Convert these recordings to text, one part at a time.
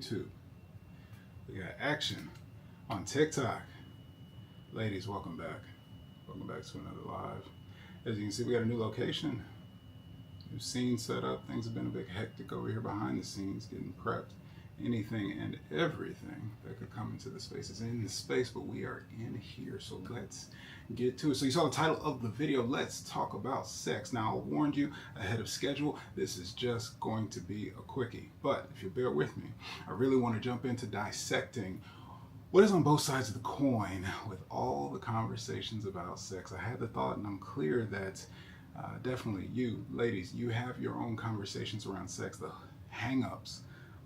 YouTube. We got action on TikTok. Ladies, welcome back. Welcome back to another live. As you can see, we got a new location, new scene set up. Things have been a bit hectic over here behind the scenes, getting prepped. Anything and everything that could come into the space is in the space, but we are in here. So let's get to it. So you saw the title of the video, Let's Talk About Sex. Now, I warned you ahead of schedule, this is just going to be a quickie. But if you bear with me, I really want to jump into dissecting what is on both sides of the coin with all the conversations about sex. I had the thought, and I'm clear that definitely you, ladies, you have your own conversations around sex, the hang-ups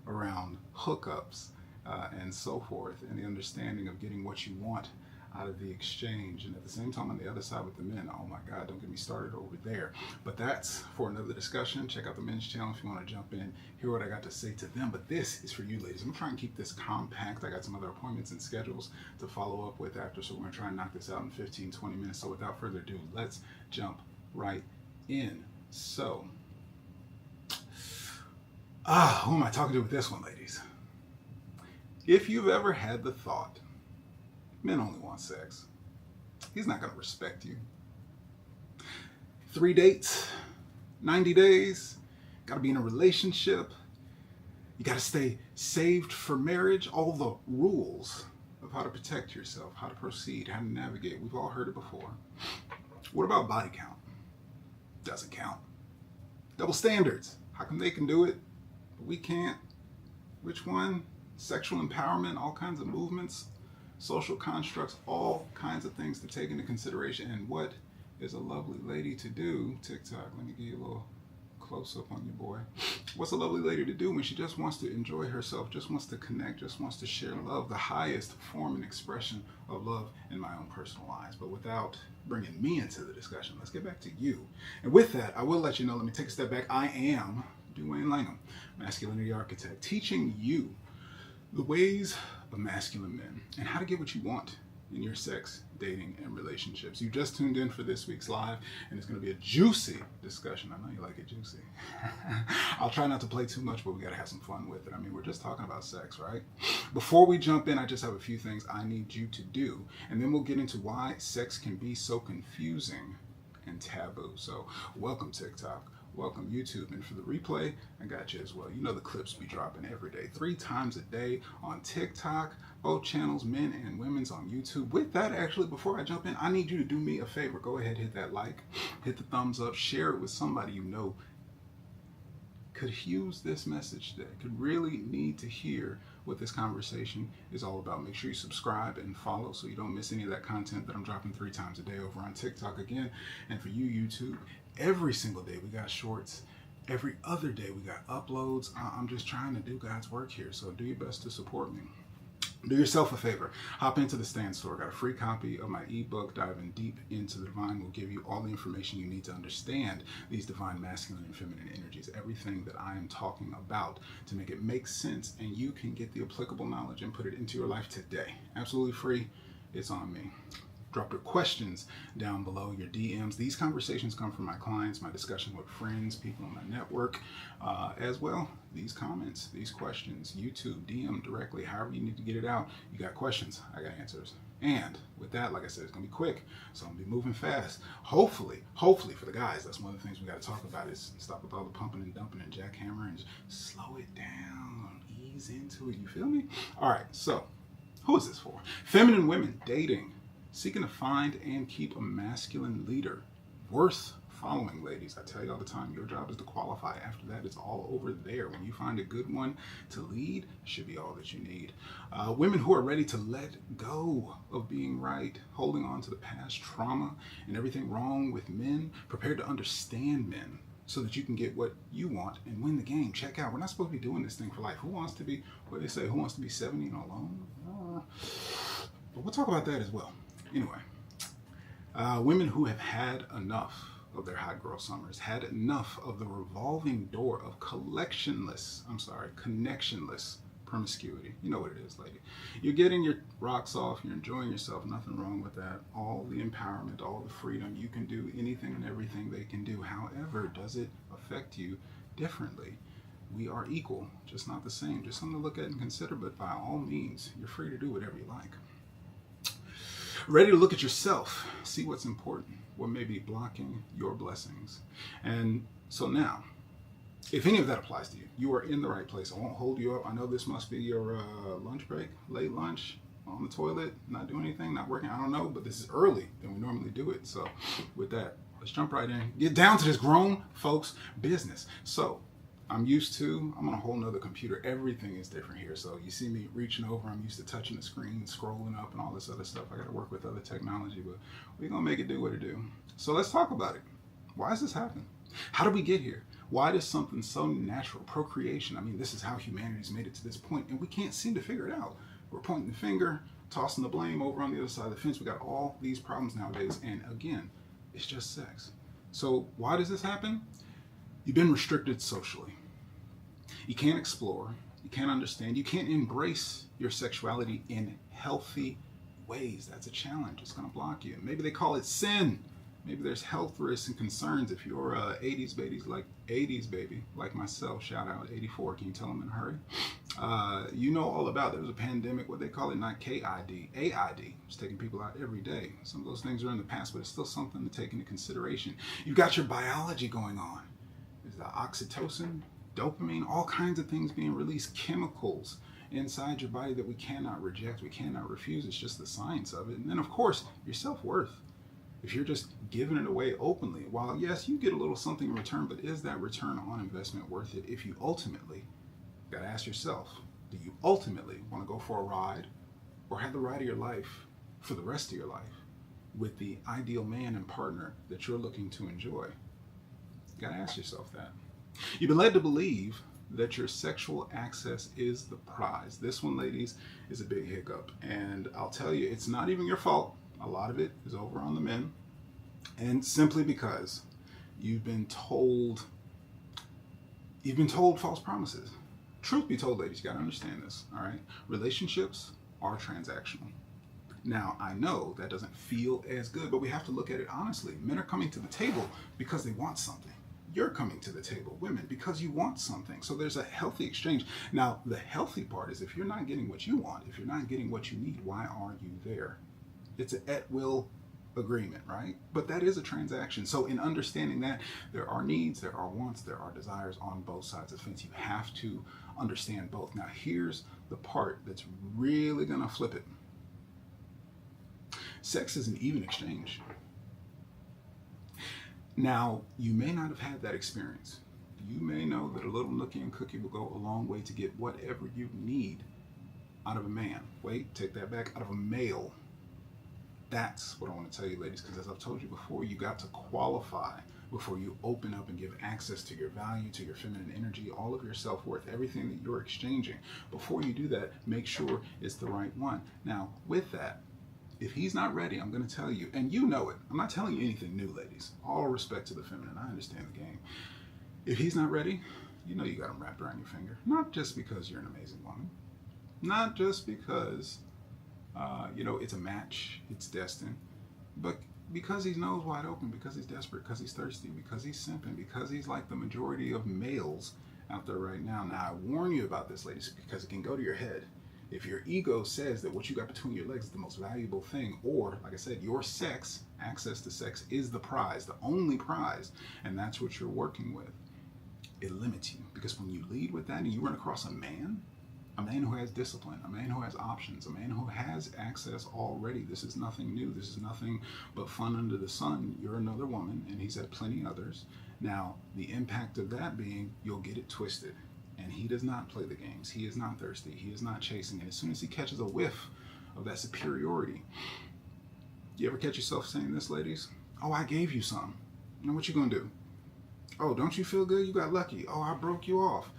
around hookups and so forth, and the understanding of getting what you want out of the exchange. And at the same time, on the other side with the men, oh my God, don't get me started over there. But that's for another discussion. Check out the men's channel if you want to jump in, hear what I got to say to them. But this is for you ladies. I'm trying to keep this compact. I got some other appointments and schedules to follow up with after, so we're going to try and knock this out in 15, 20 minutes. So without further ado, let's jump right in. So, who am I talking to with this one, ladies? If you've ever had the thought, men only want sex, he's not going to respect you. 3 dates, 90 days, got to be in a relationship, you got to stay saved for marriage, all the rules of how to protect yourself, how to proceed, how to navigate. We've all heard it before. What about body count? Doesn't count. Double standards. How come they can do it, but we can't? Which one? Sexual empowerment, all kinds of movements, social constructs, all kinds of things to take into consideration. And what is a lovely lady to do? TikTok, let me give you a little close up on your boy. What's a lovely lady to do when she just wants to enjoy herself, just wants to connect, just wants to share love, the highest form and expression of love in my own personal lives? But without bringing me into the discussion, let's get back to you. And with that, I will let you know, let me take a step back. I am Duwayne Langham, masculinity architect, teaching you the ways of masculine men and how to get what you want in your sex, dating, and relationships. You just tuned in for this week's live, and it's going to be a juicy discussion. I know you like it juicy. I'll try not to play too much, but we got to have some fun with it. I mean, we're just talking about sex, right? Before we jump in, I just have a few things I need you to do, and then we'll get into why sex can be so confusing and taboo. So welcome TikTok. Welcome YouTube, and for the replay, I got you as well. You know the clips be dropping every day, 3 times a day on TikTok, both channels, men and women's on YouTube. With that, actually, before I jump in, I need you to do me a favor. Go ahead, hit that like, hit the thumbs up, share it with somebody you know could use this message today, could really need to hear what this conversation is all about. Make sure you subscribe and follow so you don't miss any of that content that I'm dropping 3 times a day over on TikTok again. And for you, YouTube, every single day we got shorts. Every other day we got uploads. I'm just trying to do God's work here, so do your best to support me. Do yourself a favor, hop into the Stand Store. Got a free copy of my ebook, Diving Deep into the Divine. Will give you all the information you need to understand these divine masculine and feminine energies, everything that I am talking about, to make it make sense and you can get the applicable knowledge and put it into your life today. Absolutely free. It's on me. Drop your questions down below, your DMs. These conversations come from my clients, my discussion with friends, people in my network, as well. These comments, these questions, YouTube, DM directly, however you need to get it out. You got questions, I got answers. And with that, like I said, it's gonna be quick, so I'm gonna be moving fast. Hopefully for the guys, that's one of the things we gotta talk about, is stop with all the pumping and dumping and jackhammer and just slow it down, ease into it, you feel me? All right, so who is this for? Feminine women dating, seeking to find and keep a masculine leader worth following. Ladies, I tell you all the time, your job is to qualify. After that, it's all over there. When you find a good one to lead, it should be all that you need. Women who are ready to let go of being right, holding on to the past trauma and everything wrong with men, prepared to understand men so that you can get what you want and win the game. Check out, we're not supposed to be doing this thing for life. Who wants to be, what they say, who wants to be 70 and alone? But we'll talk about that as well. Anyway, women who have had enough of their hot girl summers, had enough of the revolving door of connectionless promiscuity. You know what it is, lady. You're getting your rocks off, you're enjoying yourself, nothing wrong with that. All the empowerment, all the freedom, you can do anything and everything they can do. However, does it affect you differently? We are equal, just not the same. Just something to look at and consider, but by all means, you're free to do whatever you like. Ready to look at yourself, see what's important, what may be blocking your blessings. And so now, if any of that applies to you, you are in the right place. I won't hold you up. I know this must be your lunch break, late lunch, on the toilet, not doing anything, not working. I don't know, but this is early than we normally do it. So with that, let's jump right in. Get down to this grown folks business. So I'm on a whole nother computer. Everything is different here. So you see me reaching over. I'm used to touching the screen, scrolling up and all this other stuff. I got to work with other technology, but we're going to make it do what it do. So let's talk about it. Why is this happening? How did we get here? Why does something so natural, procreation? I mean, this is how humanity's made it to this point, and we can't seem to figure it out. We're pointing the finger, tossing the blame over on the other side of the fence. We got all these problems nowadays, and again, it's just sex. So why does this happen? You've been restricted socially. You can't explore, you can't understand, you can't embrace your sexuality in healthy ways. That's a challenge. It's going to block you. Maybe they call it sin. Maybe there's health risks and concerns. If you're a 80s baby like myself, shout out 84, can you tell them in a hurry? You know all about, there was a pandemic, what they call it, not KID, AID. It's taking people out every day. Some of those things are in the past, but it's still something to take into consideration. You've got your biology going on. There's the oxytocin, dopamine, all kinds of things being released, chemicals inside your body that we cannot reject, we cannot refuse. It's just the science of it. And then, of course, your self-worth. If you're just giving it away openly, while yes, you get a little something in return, but is that return on investment worth it? If you ultimately, got to ask yourself, do you ultimately want to go for a ride or have the ride of your life for the rest of your life with the ideal man and partner that you're looking to enjoy? You got to ask yourself that. You've been led to believe that your sexual access is the prize. This one, ladies, is a big hiccup. And I'll tell you, it's not even your fault. A lot of it is over on the men. And simply because you've been told false promises. Truth be told, ladies, you got to understand this, all right? Relationships are transactional. Now, I know that doesn't feel as good, but we have to look at it honestly. Men are coming to the table because they want something. You're coming to the table, women, because you want something. So there's a healthy exchange. Now, the healthy part is if you're not getting what you want, if you're not getting what you need, why are you there? It's an at-will agreement, right? But that is a transaction. So in understanding that, there are needs, there are wants, there are desires on both sides of the fence. You have to understand both. Now, here's the part that's really going to flip it. Sex is an even exchange. Now, you may not have had that experience. You may know that a little nookie and cookie will go a long way to get whatever you need out of a man. Wait, take that back, out of a male. That's what I want to tell you, ladies, because as I've told you before, you got to qualify before you open up and give access to your value, to your feminine energy, all of your self-worth, everything that you're exchanging. Before you do that, make sure it's the right one. Now, with that, if he's not ready, I'm going to tell you, and you know it. I'm not telling you anything new, ladies. All respect to the feminine. I understand the game. If he's not ready, you know you got him wrapped around your finger. Not just because you're an amazing woman. Not just because it's a match, it's destined, but because he's nose wide open, because he's desperate, because he's thirsty, because he's simping, because he's like the majority of males out there right now. Now, I warn you about this, ladies, because it can go to your head. If your ego says that what you got between your legs is the most valuable thing, or, like I said, your sex, access to sex is the prize, the only prize, and that's what you're working with, it limits you. Because when you lead with that and you run across a man who has discipline, a man who has options, a man who has access already. This is nothing new. This is nothing but fun under the sun. You're another woman, and he's had plenty others. Now, the impact of that being, you'll get it twisted. And he does not play the games. He is not thirsty. He is not chasing it. As soon as he catches a whiff of that superiority, you ever catch yourself saying this, ladies? Oh, I gave you some. Now, what you gonna do? Oh, don't you feel good? You got lucky. Oh, I broke you off.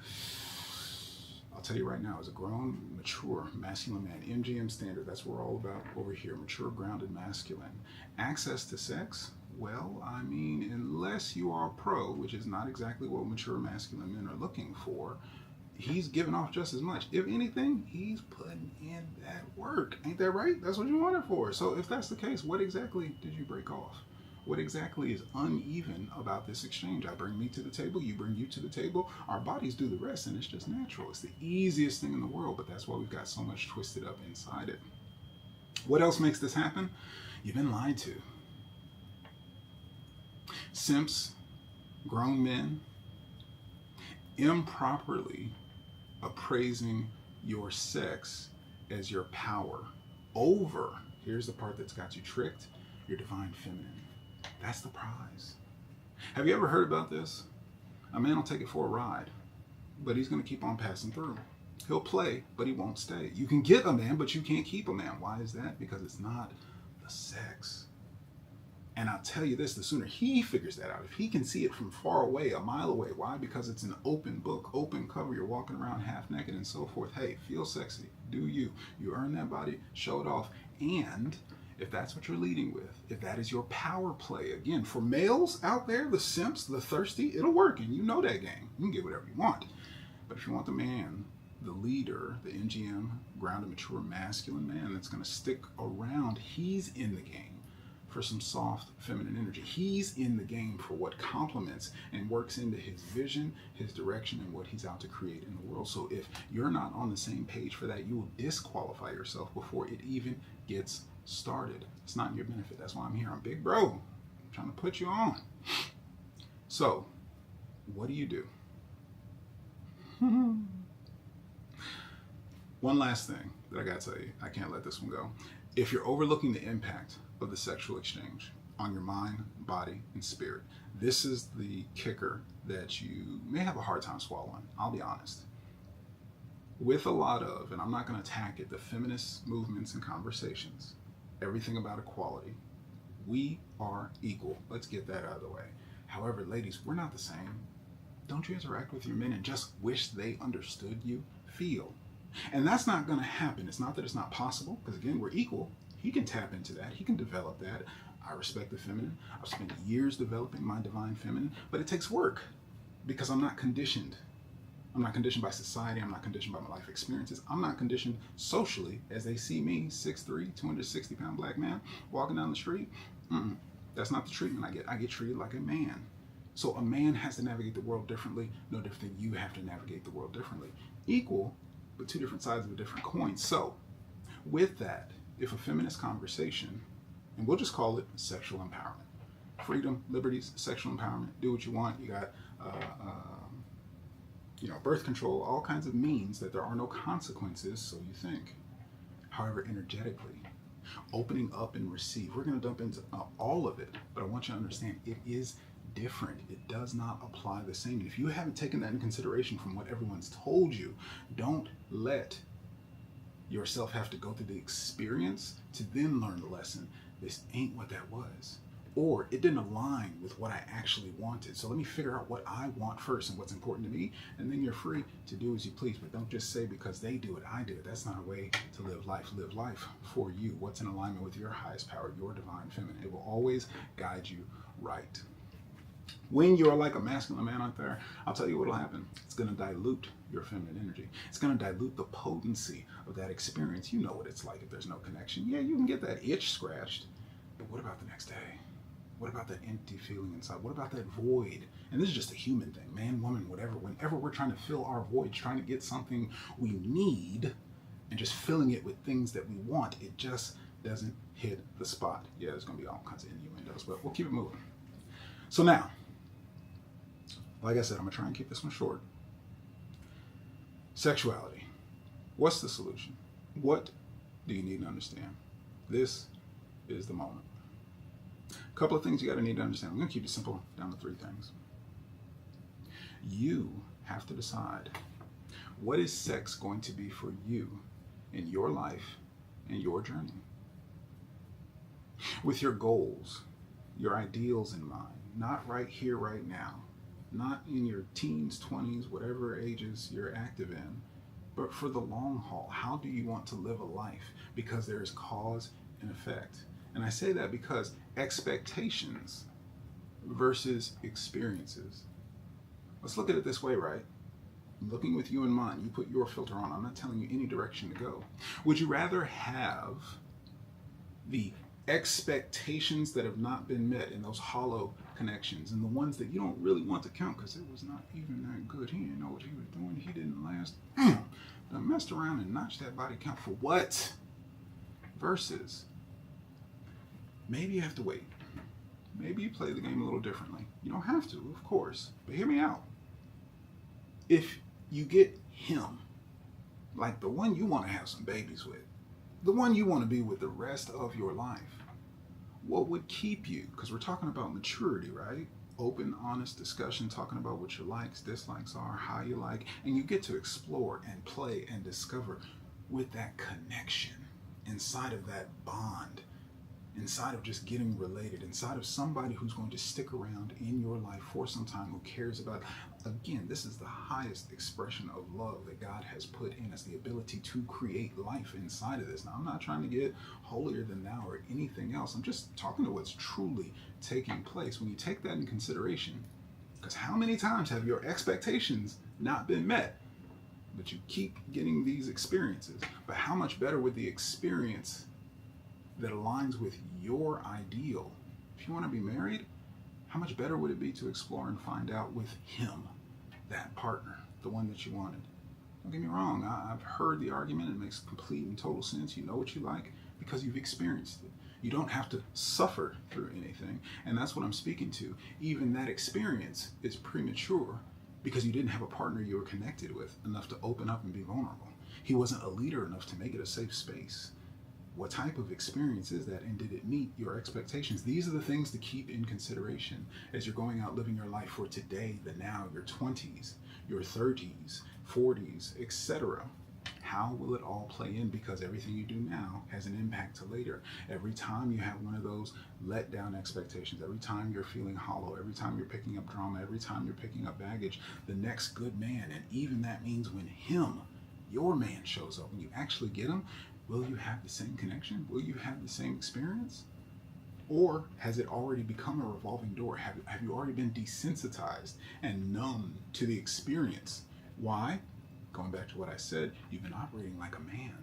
I'll tell you right now, as a grown, mature, masculine man, MGM standard, that's what we're all about over here, mature, grounded, masculine. Access to sex, well, I mean, unless you are a pro, which is not exactly what mature masculine men are looking for, he's giving off just as much. If anything, he's putting in that work. Ain't that right? That's what you want it for. So if that's the case, what exactly did you break off? What exactly is uneven about this exchange? I bring me to the table, you bring you to the table, our bodies do the rest, and it's just natural. It's the easiest thing in the world, but that's why we've got so much twisted up inside it. What else makes this happen? You've been lied to. Simps, grown men, improperly appraising your sex as your power over, here's the part that's got you tricked, your divine feminine. That's the prize. Have you ever heard about this? A man will take it for a ride, but he's going to keep on passing through. He'll play, but he won't stay. You can get a man, but you can't keep a man. Why is that? Because it's not the sex. And I'll tell you this, the sooner he figures that out, if he can see it from far away, a mile away, why? Because it's an open book, open cover, you're walking around half naked and so forth. Hey, feel sexy, do you. You earn that body, show it off. And if that's what you're leading with, if that is your power play, again, for males out there, the simps, the thirsty, it'll work. And you know that game. You can get whatever you want. But if you want the man, the leader, the NGM, grounded, mature, masculine man that's going to stick around, he's in the game for some soft feminine energy. He's in the game for what complements and works into his vision, his direction, and what he's out to create in the world. So if you're not on the same page for that, you will disqualify yourself before it even gets started. It's not in your benefit. That's why I'm here. I'm big bro. I'm trying to put you on. So what do you do? One last thing that I gotta tell you, I can't let this one go. If you're overlooking the impact of the sexual exchange on your mind, body, and spirit, this is the kicker that you may have a hard time swallowing. I'll be honest. With a lot of, and I'm not going to attack it, the feminist movements and conversations, everything about equality, we are equal. Let's get that out of the way. However, ladies, we're not the same. Don't you interact with your men and just wish they understood you? Feel. And that's not going to happen. It's not that it's not possible, because again, we're equal. He can tap into that. He can develop that. I respect the feminine. I've spent years developing my divine feminine, but it takes work because I'm not conditioned. I'm not conditioned by society. I'm not conditioned by my life experiences. I'm not conditioned socially as they see me, 6'3", 260-pound black man walking down the street. That's not the treatment I get. I get treated like a man. So a man has to navigate the world differently, no different than you have to navigate the world differently. Equal, but two different sides of a different coin. So with that, if a feminist conversation, and we'll just call it sexual empowerment, freedom, liberties, sexual empowerment, do what you want. You got, birth control, all kinds of means that there are no consequences, so you think. However, energetically, opening up and receive, we're going to dump into all of it, but I want you to understand it is different. It does not apply the same. And if you haven't taken that into consideration from what everyone's told you, don't let yourself have to go through the experience to then learn the lesson. This ain't what that was. Or it didn't align with what I actually wanted. So let me figure out what I want first and what's important to me, and then you're free to do as you please. But don't just say because they do it, I do it. That's not a way to live life. Live life for you. What's in alignment with your highest power, your divine feminine. It will always guide you right. When you're like a masculine man out there, I'll tell you what will happen. It's going to dilute your feminine energy. It's going to dilute the potency of that experience. You know what it's like if there's no connection. Yeah, you can get that itch scratched, but what about the next day? What about that empty feeling inside? What about that void? And this is just a human thing, man, woman, whatever. Whenever we're trying to fill our voids, trying to get something we need and just filling it with things that we want, it just doesn't hit the spot. Yeah, there's going to be all kinds of innuendos, but we'll keep it moving. So now, like I said, I'm going to try and keep this one short. Sexuality. What's the solution? What do you need to understand? This is the moment. A couple of things you got to need to understand. I'm going to keep it simple down to 3 things. You have to decide, what is sex going to be for you in your life and your journey? With your goals, your ideals in mind, not right here, right now, not in your teens, 20s, whatever ages you're active in, but for the long haul. How do you want to live a life? Because there is cause and effect. And I say that because expectations versus experiences. Let's look at it this way, right? Looking with you in mind, you put your filter on. I'm not telling you any direction to go. Would you rather have the expectations that have not been met, and those hollow connections, and the ones that you don't really want to count because it was not even that good. He didn't know what he was doing. He didn't last. Damn, I messed around and notched that body count for what? Versus, maybe you have to wait. Maybe you play the game a little differently. You don't have to, of course, but hear me out. If you get him, like the one you want to have some babies with, the one you want to be with the rest of your life, what would keep you? Because we're talking about maturity, right? Open, honest discussion, talking about what your likes, dislikes are, how you like, and you get to explore and play and discover with that connection inside of that bond, inside of just getting related, inside of somebody who's going to stick around in your life for some time, who cares about. Again, this is the highest expression of love that God has put in us, the ability to create life inside of this. Now, I'm not trying to get holier than thou or anything else. I'm just talking to what's truly taking place. When you take that in consideration, because how many times have your expectations not been met, but you keep getting these experiences? But how much better would the experience that aligns with your ideal, if you want to be married, how much better would it be to explore and find out with him, that partner, the one that you wanted? Don't get me wrong, I've heard the argument. It makes complete and total sense. You know what you like because you've experienced it. You don't have to suffer through anything, and that's what I'm speaking to. Even that experience is premature because you didn't have a partner you were connected with enough to open up and be vulnerable. He wasn't a leader enough to make it a safe space. What type of experience is that, and did it meet your expectations? These are the things to keep in consideration as you're going out living your life for today, the now, your 20s, your 30s, 40s, etc. How will it all play in? Because everything you do now has an impact to later. Every time you have one of those let down expectations, every time you're feeling hollow, every time you're picking up drama, every time you're picking up baggage, the next good man, and even that means when him, your man, shows up, when you actually get him, will you have the same connection? Will you have the same experience? Or has it already become a revolving door? Have you already been desensitized and numb to the experience? Why? Going back to what I said, you've been operating like a man.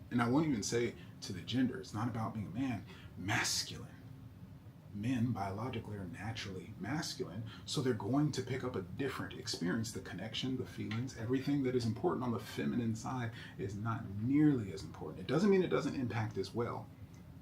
And I won't even say to the gender, it's not about being a man, masculine. Men biologically are naturally masculine, so they're going to pick up a different experience. The connection, the feelings, everything that is important on the feminine side is not nearly as important. It doesn't mean it doesn't impact as well,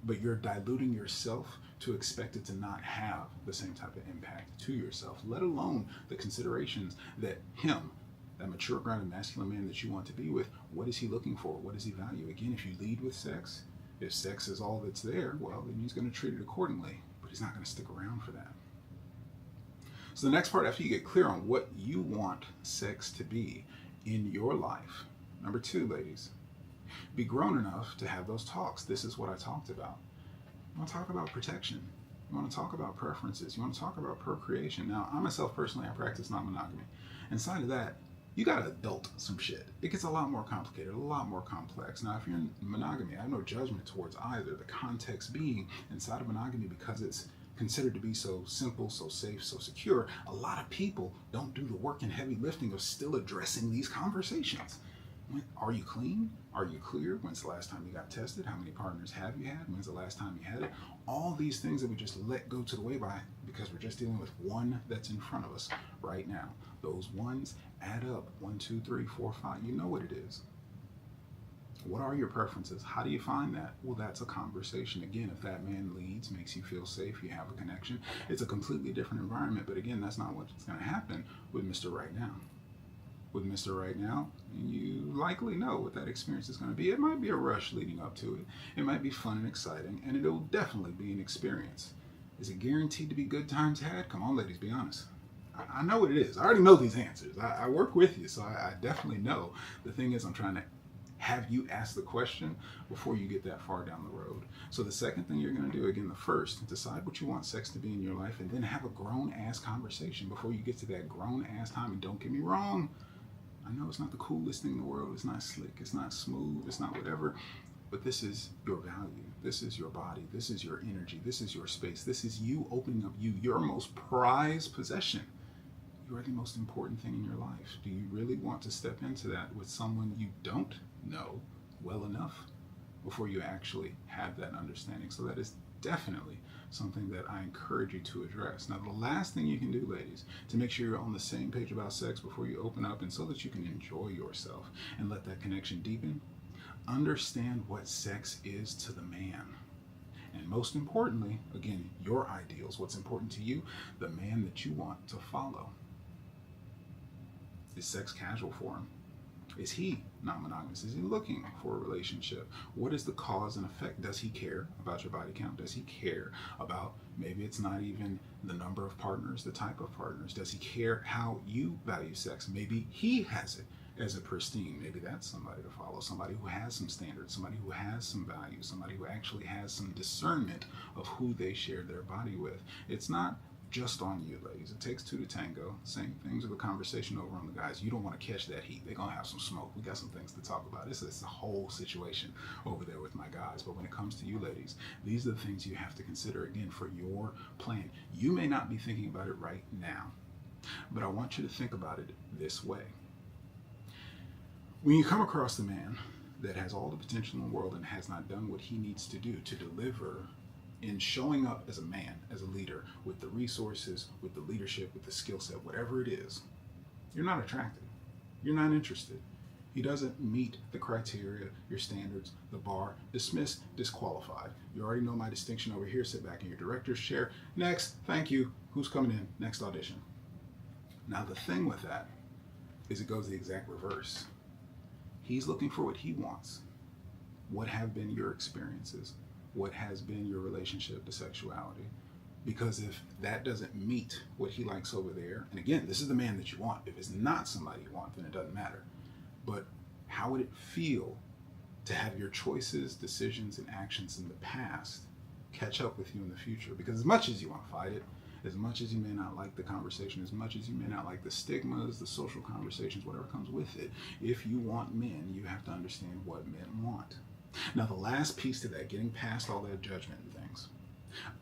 but you're diluting yourself to expect it to not have the same type of impact to yourself, let alone the considerations that him, that mature, grounded, masculine man that you want to be with, what is he looking for? What does he value? Again, if you lead with sex, if sex is all that's there, well, then he's going to treat it accordingly. He's not going to stick around for that. So the next part, after you get clear on what you want sex to be in your life, number 2, ladies, be grown enough to have those talks. This is what I talked about. You want to talk about protection. You want to talk about preferences. You want to talk about procreation. Now, I myself personally, I practice non-monogamy. Inside of that, you got to adult some shit. It gets a lot more complicated, a lot more complex. Now, if you're in monogamy, I have no judgment towards either. The context being inside of monogamy, because it's considered to be so simple, so safe, so secure, a lot of people don't do the work and heavy lifting of still addressing these conversations. Are you clean? Are you clear? When's the last time you got tested? How many partners have you had? When's the last time you had it? All these things that we just let go to the way by because we're just dealing with one that's in front of us right now. Those ones add up. 1, 2, 3, 4, 5. You know what it is. What are your preferences? How do you find that? Well, that's a conversation. Again, if that man leads, makes you feel safe, you have a connection, it's a completely different environment. But again, that's not what's going to happen with Mr. Right Now. With Mr. Right Now, you likely know what that experience is going to be. It might be a rush leading up to it. It might be fun and exciting, and it'll definitely be an experience. Is it guaranteed to be good times had? Come on, ladies, be honest. I know what it is. I already know these answers. I work with you, so I definitely know. The thing is, I'm trying to have you ask the question before you get that far down the road. So the second thing you're going to do, again, the first, decide what you want sex to be in your life, and then have a grown-ass conversation before you get to that grown-ass time. And don't get me wrong, I know it's not the coolest thing in the world. It's not slick. It's not smooth. It's not whatever. But this is your value. This is your body. This is your energy. This is your space. This is you opening up you, your most prized possession. You are the most important thing in your life. Do you really want to step into that with someone you don't know well enough? before you actually have that understanding. So that is definitely something that I encourage you to address. Now, the last thing you can do, ladies, to make sure you're on the same page about sex before you open up and so that you can enjoy yourself and let that connection deepen, understand what sex is to the man. And most importantly, again, your ideals, what's important to you, the man that you want to follow. Is sex casual for him? Is he non-monogamous? Is he looking for a relationship? What is the cause and effect? Does he care about your body count? Does he care about, maybe it's not even the number of partners, the type of partners? Does he care how you value sex? Maybe he has it as a pristine. Maybe that's somebody to follow, somebody who has some standards, somebody who has some values, somebody who actually has some discernment of who they share their body with. It's not just on you, ladies. It takes two to tango. Same things with the conversation over on the guys. You don't want to catch that heat. They're going to have some smoke. We got some things to talk about. It's a whole situation over there with my guys. But when it comes to you, ladies, these are the things you have to consider, again, for your plan. You may not be thinking about it right now, but I want you to think about it this way. When you come across a man that has all the potential in the world and has not done what he needs to do to deliver in showing up as a man, as a leader, with the resources, with the leadership, with the skill set, whatever it is, you're not attracted. You're not interested. He doesn't meet the criteria, your standards, the bar. Dismissed, disqualified. You already know my distinction over here. Sit back in your director's chair. Next, thank you. Who's coming in? Next audition. Now the thing with that is it goes the exact reverse. He's looking for what he wants. What have been your experiences? What has been your relationship to sexuality? Because if that doesn't meet what he likes over there, and again, this is the man that you want. If it's not somebody you want, then it doesn't matter. But how would it feel to have your choices, decisions, and actions in the past catch up with you in the future? Because as much as you want to fight it, as much as you may not like the conversation, as much as you may not like the stigmas, the social conversations, whatever comes with it, if you want men, you have to understand what men want. Now, the last piece to that, getting past all that judgment and things,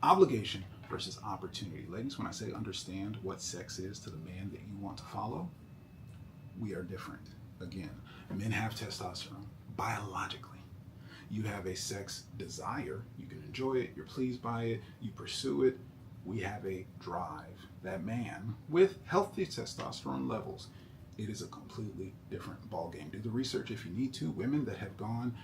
obligation versus opportunity. Ladies, when I say understand what sex is to the man that you want to follow, we are different. Again, men have testosterone biologically. You have a sex desire. You can enjoy it. You're pleased by it. You pursue it. We have a drive. That man with healthy testosterone levels, it is a completely different ballgame. Do the research if you need to. Women that have gone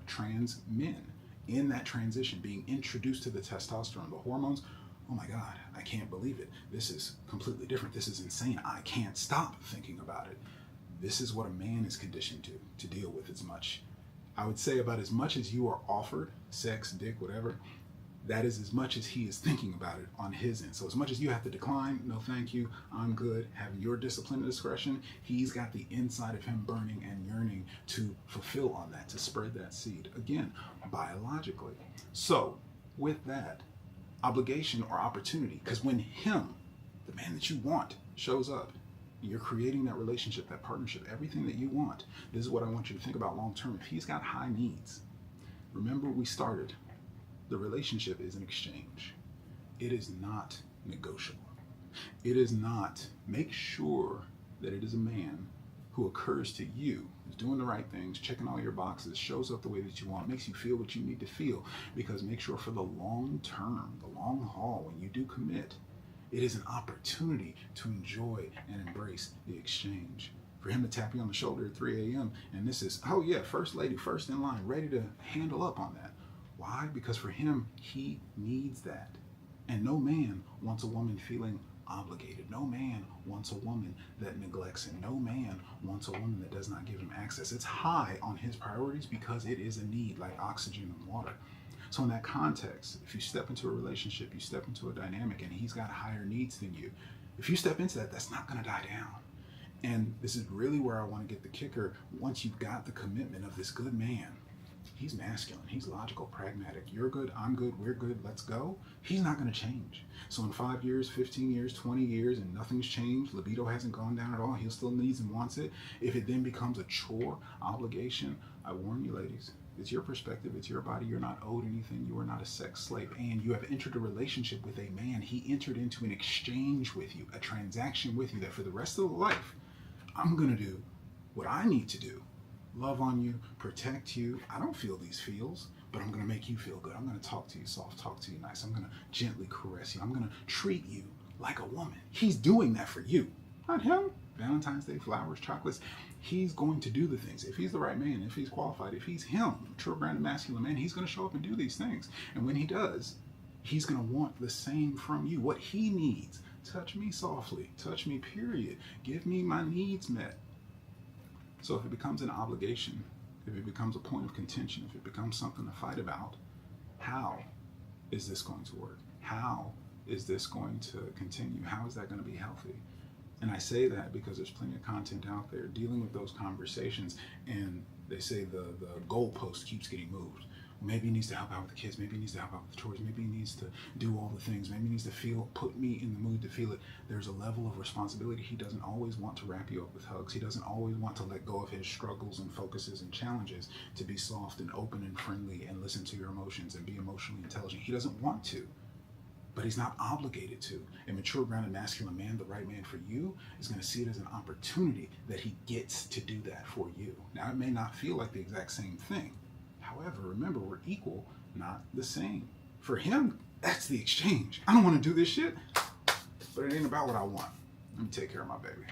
trans men in that transition, being introduced to the testosterone, the hormones, oh my God, I can't believe it. This is completely different. This is insane. I can't stop thinking about it. This is what a man is conditioned to deal with as much. I would say about as much as you are offered, sex, dick, whatever, that is as much as he is thinking about it on his end. So as much as you have to decline, no thank you, I'm good, having your discipline and discretion, he's got the inside of him burning and yearning to fulfill on that, to spread that seed. Again, biologically. So with that, obligation or opportunity, because when him, the man that you want, shows up, you're creating that relationship, that partnership, everything that you want. This is what I want you to think about long term. If he's got high needs, remember we started. The relationship is an exchange. It is not negotiable. It is not, make sure that it is a man who occurs to you, who's doing the right things, checking all your boxes, shows up the way that you want, makes you feel what you need to feel. Because make sure for the long term, the long haul, when you do commit, it is an opportunity to enjoy and embrace the exchange. For him to tap you on the shoulder at 3 a.m. and this is, oh yeah, first lady, first in line, ready to handle up on that. Why? Because for him, he needs that. And no man wants a woman feeling obligated. No man wants a woman that neglects him. No man wants a woman that does not give him access. It's high on his priorities because it is a need like oxygen and water. So in that context, if you step into a relationship, you step into a dynamic and he's got higher needs than you, if you step into that, that's not going to die down. And this is really where I want to get the kicker. Once you've got the commitment of this good man, he's masculine, he's logical, pragmatic. You're good, I'm good, we're good, let's go. He's not going to change. So in 5 years, 15 years, 20 years, and nothing's changed, libido hasn't gone down at all, he still needs and wants it. If it then becomes a chore, obligation, I warn you ladies, it's your perspective, it's your body, you're not owed anything, you are not a sex slave, and you have entered a relationship with a man. He entered into an exchange with you, a transaction with you that for the rest of life, I'm going to do what I need to do love on you, protect you. I don't feel these feels, but I'm going to make you feel good. I'm going to talk to you soft, talk to you nice. I'm going to gently caress you. I'm going to treat you like a woman. He's doing that for you, not him. Valentine's Day, flowers, chocolates. He's going to do the things. If he's the right man, if he's qualified, if he's him, true grounded masculine man, he's going to show up and do these things. And when he does, he's going to want the same from you. What he needs. Touch me softly. Touch me, period. Give me my needs met. So if it becomes an obligation, if it becomes a point of contention, if it becomes something to fight about, how is this going to work? How is this going to continue? How is that going to be healthy? And I say that because there's plenty of content out there dealing with those conversations, and they say the goalpost keeps getting moved. Maybe he needs to help out with the kids. Maybe he needs to help out with the chores. Maybe he needs to do all the things. Maybe he needs to put me in the mood to feel it. There's a level of responsibility. He doesn't always want to wrap you up with hugs. He doesn't always want to let go of his struggles and focuses and challenges to be soft and open and friendly and listen to your emotions and be emotionally intelligent. He doesn't want to, but he's not obligated to. A mature, grounded, masculine man, the right man for you, is going to see it as an opportunity that he gets to do that for you. Now, it may not feel like the exact same thing. However, remember, we're equal, not the same. For him, that's the exchange. I don't want to do this shit, but it ain't about what I want. Let me take care of my baby.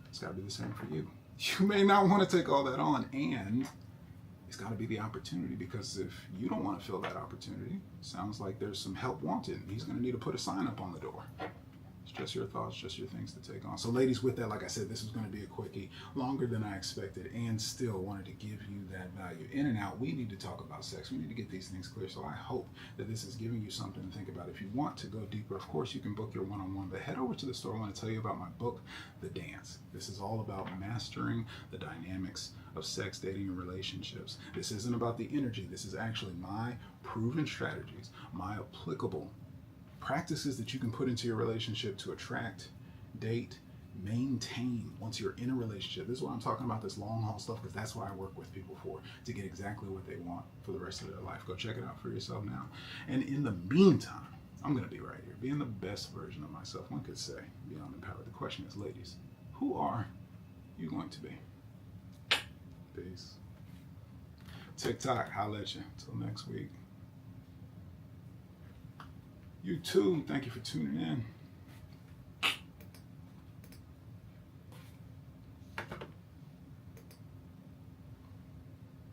It's got to be the same for you. You may not want to take all that on, and it's got to be the opportunity, because if you don't want to fill that opportunity, sounds like there's some help wanted. He's going to need to put a sign up on the door. It's just your thoughts, just your things to take on. So ladies, with that, like I said, this is going to be a quickie, longer than I expected, and still wanted to give you that value. In and out, we need to talk about sex. We need to get these things clear. So I hope that this is giving you something to think about. If you want to go deeper, of course, you can book your one-on-one, but head over to the store. I want to tell you about my book, The Dance. This is all about mastering the dynamics of sex, dating, and relationships. This isn't about the energy. This is actually my proven strategies, my applicable practices that you can put into your relationship to attract, date, maintain once you're in a relationship. This is why I'm talking about this long haul stuff, because that's what I work with people for, to get exactly what they want for the rest of their life. Go check it out for yourself now. And in the meantime, I'm going to be right here, being the best version of myself, one could say, beyond empowered. The question is, ladies, who are you going to be? Peace. TikTok, holla at you. Until next week. You too, thank you for tuning in.